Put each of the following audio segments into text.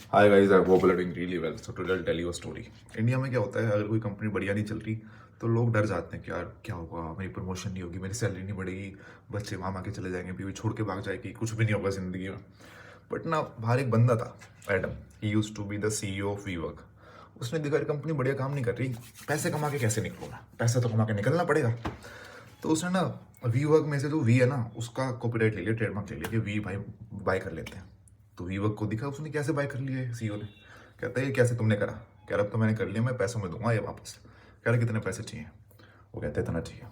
Hi guys, I hope you are doing really well. So today I tell you a story. India में क्या होता है, अगर कोई कंपनी बढ़िया नहीं चल रही तो लोग डर जाते हैं कि यार क्या होगा, मेरी प्रमोशन नहीं होगी, मेरी सैलरी नहीं बढ़ेगी, बच्चे मामा के चले जाएंगे, बीवी छोड़ के भाग जाएगी, कुछ भी नहीं होगा जिंदगी में। बट ना, बाहर एक बंदा था, Adam. He used to be the CEO of WeWork. उसने देखा यार कंपनी बढ़िया काम नहीं कर रही, पैसे कमा के कैसे निकलूंगा, पैसे तो कमा के निकलना पड़ेगा। तो उसने ना वी वर्क में से जो वी है ना, उसका कॉपीराइट ले लिया, ट्रेडमार्क ले लिया कि वी भाई बाय कर लेते हैं। तो वी वर्क को दिखा उसने कैसे बाय कर लिया है सीईओ ने। कहता है ये कैसे तुमने करा। कह रहा अब तो मैंने कर लिया, मैं पैसों में दूंगा ये वापस। कह रहा कितने पैसे चाहिए। वो कहता है इतना चाहिए।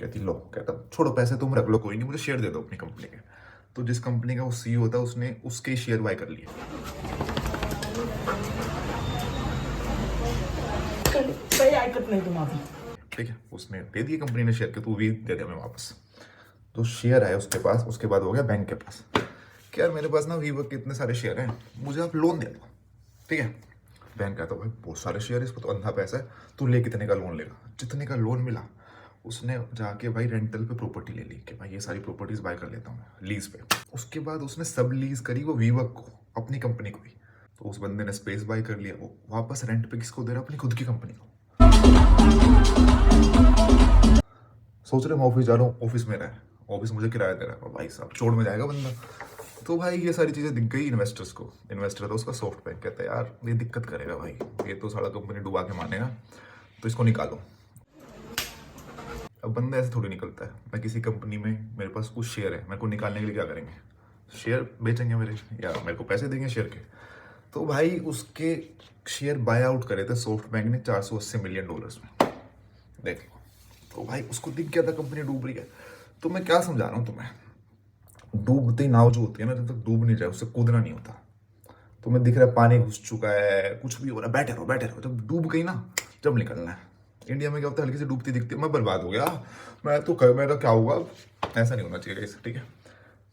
कहती लो। कहता छोड़ो पैसे तुम रख लो, कोई नहीं, मुझे शेयर दे दो अपनी कंपनी के। तो जिस कंपनी का वो सीईओ होता है उसने उसके शेयर बाय कर लिए। काही ऐकत नाही तुम्हाला। ठीक है, उसने दे दिए कंपनी ने शेयर के, तू भी दे दे हमें वापस। तो शेयर है उसके पास, उसके बाद हो गया बैंक के पास कि यार मेरे पास ना वीवर्क के इतने सारे शेयर हैं, मुझे आप लोन दे दो। ठीक है, बैंक कहता भाई बहुत सारे शेयर है, इस पर तो अंधा पैसा है, तू ले कितने का लोन लेगा। जितने का लोन मिला उसने जाके भाई रेंटल पे प्रॉपर्टी ले ली कि भाई ये सारी प्रॉपर्टीज बाय कर लेता हूँ मैं लीज पे। उसके बाद उसने सब लीज करी वो वीवर्क को, अपनी कंपनी को ही। तो उस बंदे ने स्पेस बाय कर लिया, वो वापस रेंट पे किसको दे रहा, अपनी खुद की कंपनी को। सोच रहे मैं ऑफिस जा रहा हूँ, ऑफिस में रहा, ऑफिस मुझे किराया दे रहा है, भाई साहब छोड़ में जाएगा बंदा। तो भाई ये सारी चीज़ें दिख गई इन्वेस्टर्स को। इन्वेस्टर था उसका सॉफ्ट बैंक, कहता है यार ये दिक्कत करेगा भाई, ये तो सारा कंपनी डुबा के मानेगा, तो इसको निकालो। अब बंदा ऐसे थोड़ी निकलता है, मैं किसी कंपनी में, मेरे पास कुछ शेयर है, मेरे को निकालने के लिए क्या करेंगे, शेयर बेचेंगे मेरे, या मेरे को पैसे देंगे शेयर के। तो भाई उसके शेयर बाय आउट करे थे सॉफ्ट बैंक ने $480 मिलियन में। देख लो। तो भाई उसको दिख गया था कंपनी डूब रही है। तो मैं क्या समझा रहा हूँ तुम्हें, डूबती नाव जो होती है ना, जब तक डूब नहीं जाए उससे कूदना नहीं होता। तुम्हें दिख रहा है पानी घुस चुका है, कुछ भी हो रहा है, बैठे रहो बैठे रहो, जब डूब गई ना जब निकलना है। इंडिया में क्या होता है, हल्की से डूबती दिखती है मैं बर्बाद हो गया, मैं तो कर, मेरा क्या होगा। ऐसा नहीं होना चाहिए इसे, ठीक है।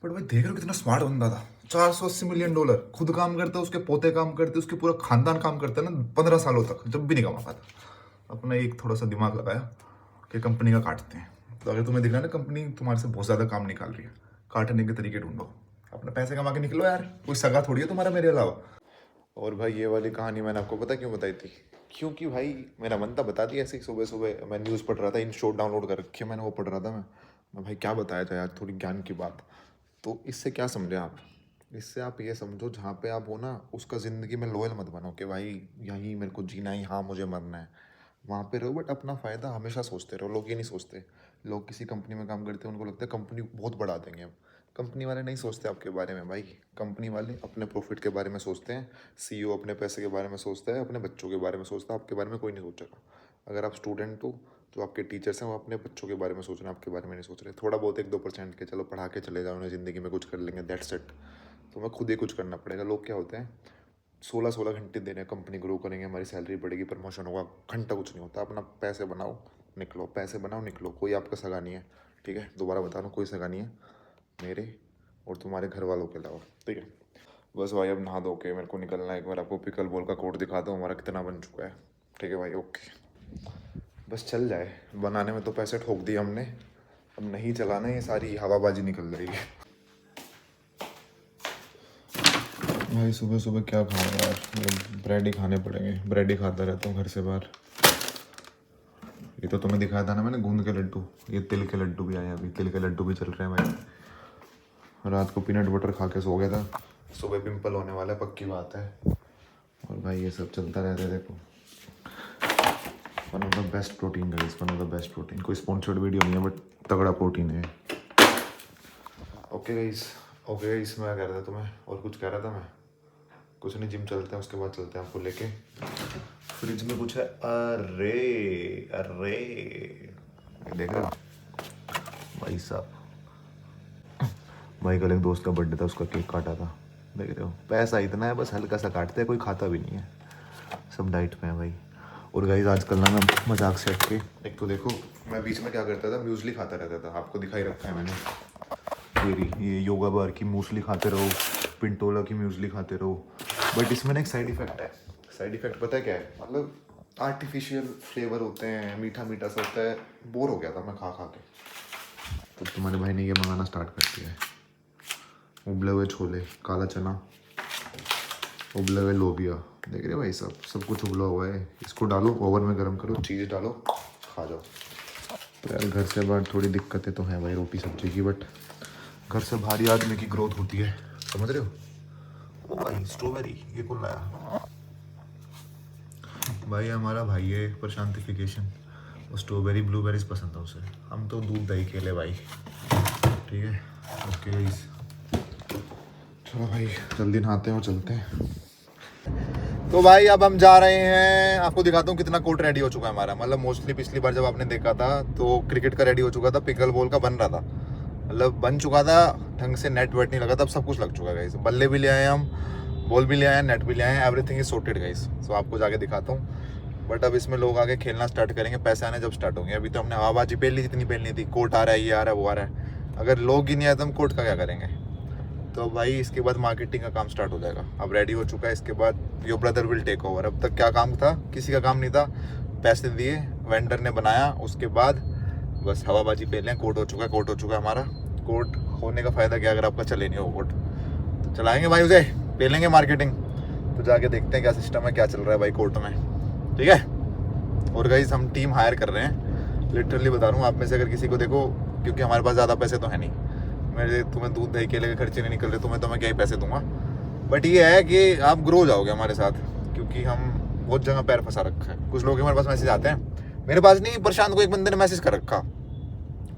बट भाई देख रहे हो कितना स्मार्ट बंदा था। $480 मिलियन, खुद काम करता है, उसके पोते काम करते, उसके पूरा खानदान काम करता है ना 15 सालों तक, जब भी नहीं कमा पाता। अपना एक थोड़ा सा दिमाग लगाया कि कंपनी का काटते हैं। तो अगर तुम्हें दिख रहा है ना कंपनी तुम्हारे से बहुत ज़्यादा काम निकाल रही है, काटने के तरीके ढूंढो, अपने पैसे कमा के निकलो यार, कोई सगा थोड़ी है तुम्हारा मेरे अलावा। और भाई ये वाली कहानी मैंने आपको पता क्यों बताई थी, क्योंकि भाई मेरा मन था बता दिया ऐसे ही। सुबह सुबह मैं न्यूज़ पढ़ रहा था, इन शॉट डाउनलोड कर रखी है मैंने, वो पढ़ रहा था मैं भाई क्या बताया जाए यार, थोड़ी ज्ञान की बात। तो इससे क्या समझे आप, इससे आप ये समझो जहाँ पे आप हो ना, उसका ज़िंदगी में लोयल मत बनो कि भाई यहीं मेरे को जीना है, हाँ मुझे मरना है। वहाँ पे रहो बट अपना फ़ायदा हमेशा सोचते रहो। लोग ये नहीं सोचते, लोग किसी कंपनी में काम करते हैं उनको लगता है कंपनी बहुत बढ़ा देंगे हम। कंपनी वाले नहीं सोचते आपके बारे में भाई, कंपनी वाले अपने प्रॉफिट के बारे में सोचते हैं। सीईओ अपने पैसे के बारे में सोचता है, अपने बच्चों के बारे में सोचता है, आपके बारे में कोई नहीं सोचेगा। अगर आप स्टूडेंट हो, जो आपके टीचर्स हैं वो अपने बच्चों के बारे में सोच रहे हैं, आपके बारे में नहीं सोच रहे। थोड़ा बहुत 1-2% के चलो पढ़ा के चले जाओ, उन्हें ज़िंदगी में कुछ कर लेंगे, दैट्स इट। तो हमें खुद ही कुछ करना पड़ेगा। लोग क्या होते हैं, 16-16 घंटे दे रहे हैं, कंपनी ग्रो करेंगे, हमारी सैलरी बढ़ेगी, प्रमोशन होगा, घंटा कुछ नहीं होता। अपना पैसे बनाओ निकलो, पैसे बनाओ निकलो, कोई आपका सगा नहीं है। ठीक है, दोबारा बता रहा हूँ, कोई सगा नहीं है मेरे और तुम्हारे घर वालों के अलावा। ठीक है, बस भाई अब नहा धो के मेरे को निकलना है। एक बार आपको पिकल बॉल का कोड दिखा दो हमारा कितना बन चुका है। ठीक है भाई, ओके। बस चल जाए, बनाने में तो पैसे ठोक दिए हमने, अब नहीं चलाना, ये सारी हवाबाजी निकल जाएगी। भाई सुबह सुबह क्या खाऊंगा यार, ब्रेड ही खाने पड़ेंगे, ब्रेड ही खाता रहता हूँ घर से बाहर। ये तो तुम्हें दिखाया था ना मैंने, गूंद के लड्डू, ये तिल के लड्डू भी आए, अभी तिल के लड्डू भी चल रहे हैं भाई। रात को पीनट बटर खा के सो गया था, सुबह पिंपल होने वाला है, पक्की बात है। और भाई ये सब चलता रहता है, देखो। One of the best protein guys, one of the best protein. कोई स्पॉन्सर्ड वीडियो नहीं है बट तगड़ा प्रोटीन है। ओके गाइस, ओके गाइस, मैं कह रहा था तुम्हें, और कुछ कह रहा था मैं, कुछ नहीं, जिम चलते हैं, उसके बाद चलते हैं आपको लेके। फ्रिज में कुछ है, अरे अरे ये देख रहे हो भाई साहब, भाई कल एक दोस्त का बर्थडे था, उसका केक काटा था, देख रहे हो। पैसा इतना है बस हल्का सा काटते हैं, कोई खाता भी नहीं है, सब डाइट में है भाई। और गाइस आजकल ना मैं मजाक से हट के, एक तो देखो मैं बीच में क्या करता था, म्यूसली खाता रहता था, आपको दिखाई रखा है मैंने, ये योगा बार की मूसली खाते रहो, पिंटोला की म्यूसली खाते रहो। बट इसमें ना एक साइड इफेक्ट है। साइड इफेक्ट पता है क्या है, मतलब आर्टिफिशियल फ्लेवर होते हैं, मीठा मीठा सा होता है, बोर हो गया था मैं खा खा के। तो तुम्हारे भाई ने ये मंगाना स्टार्ट कर दिया है, उबले हुए छोले, काला चना, उबले हुए लोबिया देख रहे हो भाई, सब कुछ उबला हुआ है। इसको डालो ओवन में गर्म करो, चीज़ डालो, खा जाओ। तो यार घर से बाहर थोड़ी दिक्कतें तो हैं भाई रोटी सब्जी की, बट घर से बाहर ही आदमी की ग्रोथ होती है, समझ रहे हो। ओ भाई स्ट्रॉबेरी ये कौन लाया भाई? हमारा भाई है प्रशांतिफिकेशन, वो स्ट्रॉबेरी ब्लूबेरीज पसंद है उसे। हम तो दूध दही केले भाई, ठीक है। ओके गाइस, चलो भाई जल्दी नहाते हैं और चलते हैं। तो भाई अब हम जा रहे हैं, आपको दिखाता हूँ कितना कोर्ट रेडी हो चुका है हमारा। मतलब मोस्टली पिछली बार जब आपने देखा था तो क्रिकेट का रेडी हो चुका था, पिकल बॉल का बन रहा था, मतलब बन चुका था ढंग से, नेट वेट नहीं लगा था, अब सब कुछ लग चुका है गाइस। बल्ले भी ले आए हम, बॉल भी ले आए, नेट भी ले आए, एवरीथिंग इज सॉर्टेड गाइस। सो आपको जाके दिखाता हूँ। बट अब इसमें लोग आगे खेलना स्टार्ट करेंगे, पैसे आने जब स्टार्ट होंगे। अभी तो हमने हवाबाजी पहन ली जितनी पहननी थी, कोर्ट आ रहा है, ये आ रहा है, वो आ रहा है। अगर लोग ही नहीं आए तो हम कोर्ट का क्या करेंगे? तो भाई इसके बाद मार्केटिंग का काम स्टार्ट हो जाएगा। अब रेडी हो चुका है, इसके बाद your brother will take over. अब तक क्या काम था? किसी का काम नहीं था, पैसे दिए, वेंडर ने बनाया, उसके बाद बस हवाबाजी पहन लें। कोर्ट हो चुका है, कोर्ट हो चुका है हमारा। कोर्ट होने का फ़ायदा क्या अगर आपका चले नहीं हो कोर्ट, तो चलाएंगे भाई उसे, पहलेंगे मार्केटिंग। तो जाके देखते हैं क्या सिस्टम है, क्या चल रहा है भाई कोर्ट में, ठीक है। और गाइस हम टीम हायर कर रहे हैं, लिटरली बता रहा हूँ। आप में से अगर किसी को देखो, क्योंकि हमारे पास ज़्यादा पैसे तो है नहीं, मेरे तुम्हें दूध दही केले के खर्चे नहीं निकल रहे, तो मैं क्या ही पैसे दूंगा। बट ये है कि आप ग्रो जाओगे हमारे साथ, क्योंकि हम बहुत जगह पैर फंसा रखा है। कुछ लोग हमारे पास मैसेज आते हैं, मेरे पास नहीं, प्रशांत को एक बंदे ने मैसेज कर रखा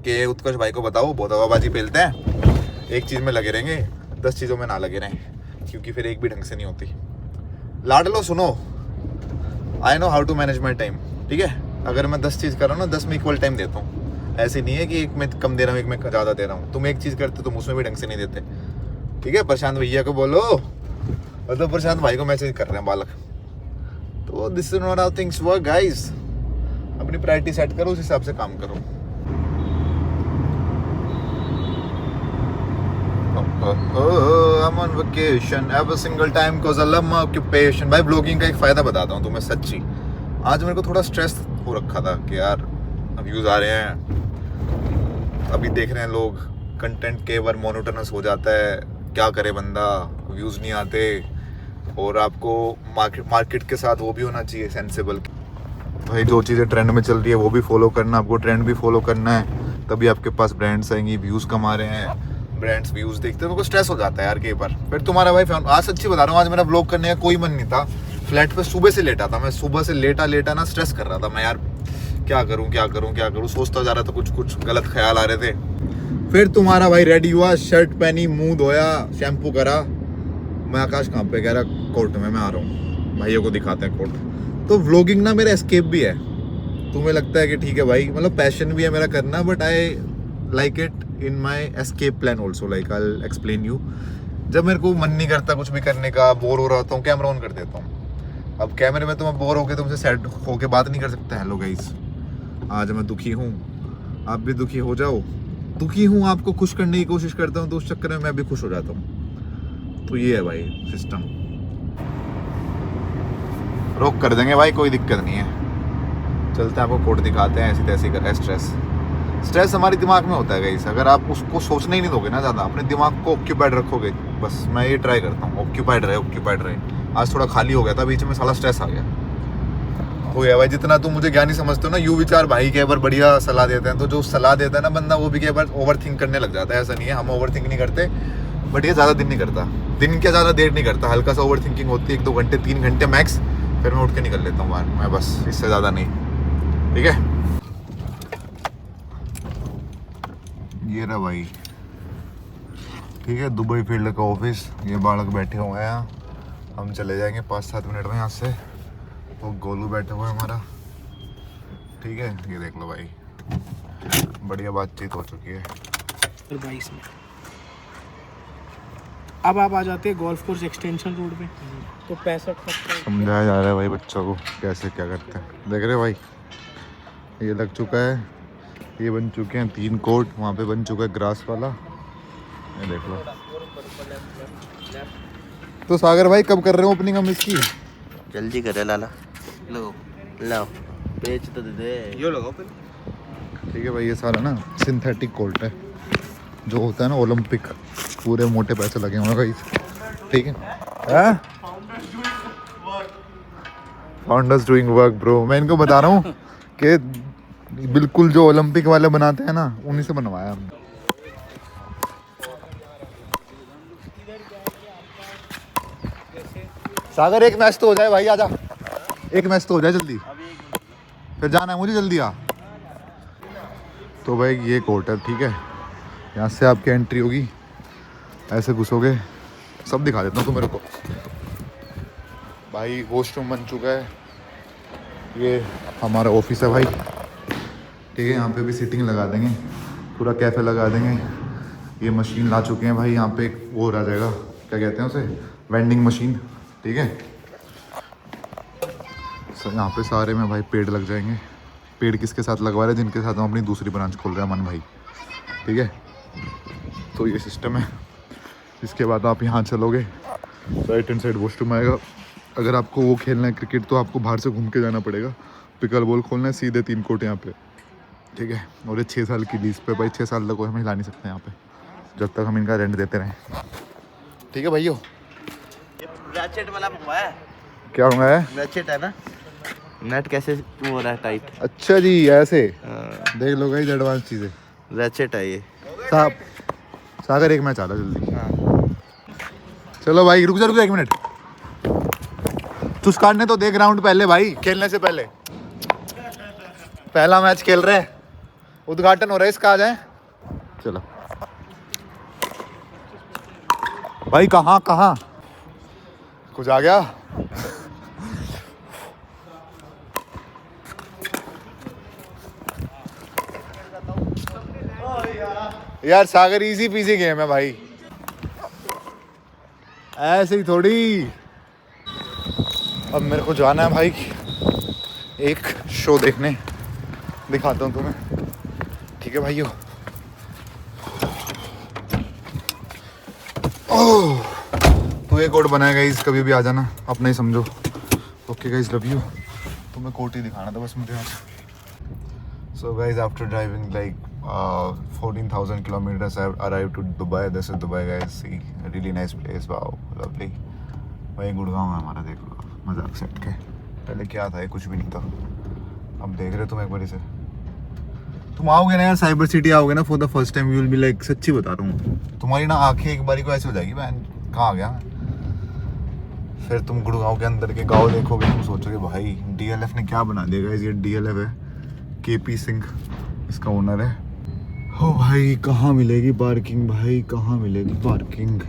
कि उत्कर्ष भाई को बताओ, बहुत हवाबाजी फैलते हैं, एक चीज़ में लगे रहेंगे, 10 चीज़ों में ना लगे रहें, क्योंकि फिर एक भी ढंग से नहीं होती। लाडलो सुनो, I know how to manage my time, ठीक है। अगर मैं 10 चीज़ कर रहा हूँ ना, 10 में इक्वल टाइम देता हूँ। ऐसे नहीं है कि एक में कम दे रहा हूँ, एक में ज़्यादा दे रहा हूँ। तुम एक चीज़ करते तुम उसमें भी ढंग से नहीं देते, ठीक है। प्रशांत भैया को बोलो, मतलब प्रशांत भाई को मैसेज कर रहे हैं बालक। तो this is not how things work guys. अपनी प्रायोरिटी सेट करो, उस हिसाब से काम करो। I'm on vacation every single time because I love my occupation। भाई ब्लॉगिंग का एक फ़ायदा बताता हूँ तुम्हें सच्ची। आज मेरे को थोड़ा स्ट्रेस हो रखा था कि यार व्यूज़ आ रहे हैं, अभी देख रहे हैं लोग, कंटेंट के बार मोनोटोनस हो जाता है, क्या करे बंदा, व्यूज़ नहीं आते। और आपको मार्केट के साथ वो भी होना चाहिए सेंसेबल। भाई जो चीज़ें ट्रेंड में चल रही है वो भी फॉलो करना, आपको ट्रेंड भी फॉलो करना है, तभी आपके पास ब्रांड्स आएंगी। व्यूज़ कमा रहे हैं, ब्रांड्स व्यूज़ देखते हैं, मेरे को स्ट्रेस हो जाता है यार कई बार। फिर तुम्हारा भाई आज सच्ची बता रहा हूँ, आज मेरा व्लॉग करने का कोई मन नहीं था। फ्लैट पे सुबह से लेटा था मैं, सुबह से लेटा ना स्ट्रेस कर रहा था मैं, यार क्या करूँ, सोचता जा रहा था, कुछ गलत ख्याल आ रहे थे। फिर तुम्हारा भाई रेडी हुआ, शर्ट पहनी, मुंह धोया, शैम्पू करा, मैं आकाश कहाँ पे, कह रहा कोर्ट में, मैं आ रहा हूँ, भाइयों को दिखाते हैं कोर्ट। तो व्लॉगिंग ना मेरा एस्केप भी है। तुम्हें लगता है कि ठीक है भाई, मतलब पैशन भी है मेरा करना, but I like it in my escape plan also, like I will explain you. जब मेरे को मन नहीं करता कुछ भी करने का, बोर हो रहा होता हूँ, कैमरा ऑन कर देता हूँ। अब कैमरे में तो मैं बोर होकर तुमसे सेट होके बात नहीं कर सकता। हेलो गाइस, आज मैं दुखी हूँ, आप भी दुखी हो जाओ। दुखी हूँ, आपको खुश करने की कोशिश करता हूँ, तो उस चक्कर में मैं भी खुश हो जाता हूँ। तो ये है भाई सिस्टम। रोक कर देंगे भाई, कोई दिक्कत नहीं है। चलते हैं, आपको कोर्ट दिखाते हैं। ऐसी तैसी कर स्ट्रेस हमारे दिमाग में होता है गाइस। अगर आप उसको सोचने ही नहीं दोगे ना ज़्यादा, अपने दिमाग को ऑक्यूपाइड रखोगे, बस मैं ये ट्राई करता हूँ, ऑक्यूपाइड रहे। आज थोड़ा खाली हो गया था बीच में, साला स्ट्रेस आ गया। हो गया भाई, जितना तुम मुझे ज्ञानी समझते हो ना, यू विचार भाई कई बार बढ़िया सलाह देते हैं। तो जो सलाह देता है ना बंदा, वो भी कई बार ओवर थिंक करने लग जाता है। ऐसा नहीं है हम ओवर थिंक नहीं करते, बट ये ज़्यादा दिन नहीं करता, दिन क्या ज़्यादा देर नहीं करता, हल्का सा ओवर थिंकिंग होती है, 1-2 घंटे 3 घंटे मैक्स, फिर मैं उठ के निकल लेता हूँ बाहर, मैं बस, इससे ज़्यादा नहीं, ठीक है। ये रहा भाई, ठीक है, दुबई फील्ड का ऑफिस। ये बालक बैठे हुए हैं, हम चले जाएंगे 5-7 मिनट में यहाँ से। वो गोलू बैठा हुआ है हमारा, ठीक है। ये देख लो भाई, बढ़िया बातचीत हो चुकी है। 22 में अब आप आ जाते हैं गोल्फ कोर्स एक्सटेंशन रोड पे, तो 65 समझाया जा रहा है भाई बच्चों को कैसे क्या करते हैं। देख रहे भाई, ये लग चुका है, ये बन चुके हैं 3 कोर्ट, वहाँ पे बन चुका है ग्रास वाला, ये देख लो। तो सागर भाई कब कर रहे हो ओपनिंग हम इसकी? जल्दी करे लाला, लो बेच तो दे, यो लगाओ फिर। ठीक है भाई, ये सारा ना सिंथेटिक कोर्ट है, जो होता है ना ओलंपिक, पूरे मोटे पैसे लगे हुए भाई, ठीक है। Founders doing work bro. मैं इनको बता रहा हूँ कि बिल्कुल जो ओलंपिक वाले बनाते हैं ना, उन्हीं से बनवाया हमने। सागर एक मैच तो हो जाए भाई, आजा। एक मैच तो हो जाए जल्दी, फिर जाना है मुझे, जल्दी आ। तो भाई ये कोर्ट है, ठीक है। यहाँ से आपकी एंट्री होगी, ऐसे घुसोगे, सब दिखा देता हूँ तो मेरे को। भाई वॉशरूम बन चुका है, ये हमारा ऑफिस है भाई, ठीक है। यहाँ पे भी सीटिंग लगा देंगे, पूरा कैफ़े लगा देंगे। ये मशीन ला चुके हैं भाई, यहाँ पे एक वो रह जाएगा, क्या कहते हैं उसे, वेंडिंग मशीन, ठीक है। सर यहाँ पे सारे में भाई पेड़ लग जाएंगे। पेड़ किसके साथ लगवा रहे हैं? जिनके साथ हम अपनी दूसरी ब्रांच खोल रहे हैं, अमन भाई, ठीक है। तो ये सिस्टम है। इसके बाद आप यहाँ चलोगे, राइट हैंड साइड वॉशरूम आएगा। अगर आपको वो खेलना है क्रिकेट, तो आपको बाहर से घूम के जाना पड़ेगा। पिकल बॉल खोलना है, सीधे 3 कोर्ट यहाँ पे, ठीक है। और ये 6 साल की लीज पे भाई, 6 साल तक कोई हमें हिला नहीं सकते यहाँ पे, जब तक हम इनका रेंट देते रहें, ठीक है भाइयों। रैचेट वाला मंगवाया है। क्या होगा है? रैचेट है ना, नेट कैसे हो रहा है टाइट। अच्छा जी, ऐसे देख लो गाइस, एडवांस चीज़ें। रैचेट है ये। सागर एक मैच आ रहा जल्दी। चलो भाई, रुक जा 1 मिनट। तुझ काटने तो दे ग्राउंड पहले भाई, खेलने से पहले। पहला मैच खेल रहे हैं, उद्घाटन हो रहा है इसका, आ जाए। चलो भाई, कहाँ कुछ आ गया? यार सागर इजी पीजी गेम है भाई, ऐसे ही थोड़ी। अब मेरे को जाना है भाई एक शो देखने, दिखाता हूँ तुम्हें, ठीक है भाइयों। ओह, तो एक कोट बनाया गाइस, कभी भी आ जाना, अपना ही समझो। Okay guys, love you. तुम्हें कोट ही दिखाना था बस मुझे आज। So guys, after driving like 14,000 kilometers, I arrived to Dubai. This is Dubai, guys. See, a really nice place. Wow, lovely. भाई गुड़गांव है हमारा, देख लो, मजाक सेट के। पहले क्या था, ये कुछ भी नहीं था। अब देख रहे तुम एक बार इसे। तुम आओगे ना यार, साइबर सिटी आओगे ना, for the first time you will be like, सच्ची बता रहा हूँ, तुम्हारी ना आंखें एक बारी को ऐसे हो जाएगी, मैं कहाँ आ गया। फिर तुम गुड़गांव के अंदर के गाँव देखोगे, तुम सोचोगे भाई DLF ने क्या बना दिया। गाइस ये DLF है, KP सिंह इसका ओनर है। हो भाई, कहाँ मिलेगी पार्किंग भाई, कहाँ मिलेगी पार्किंग।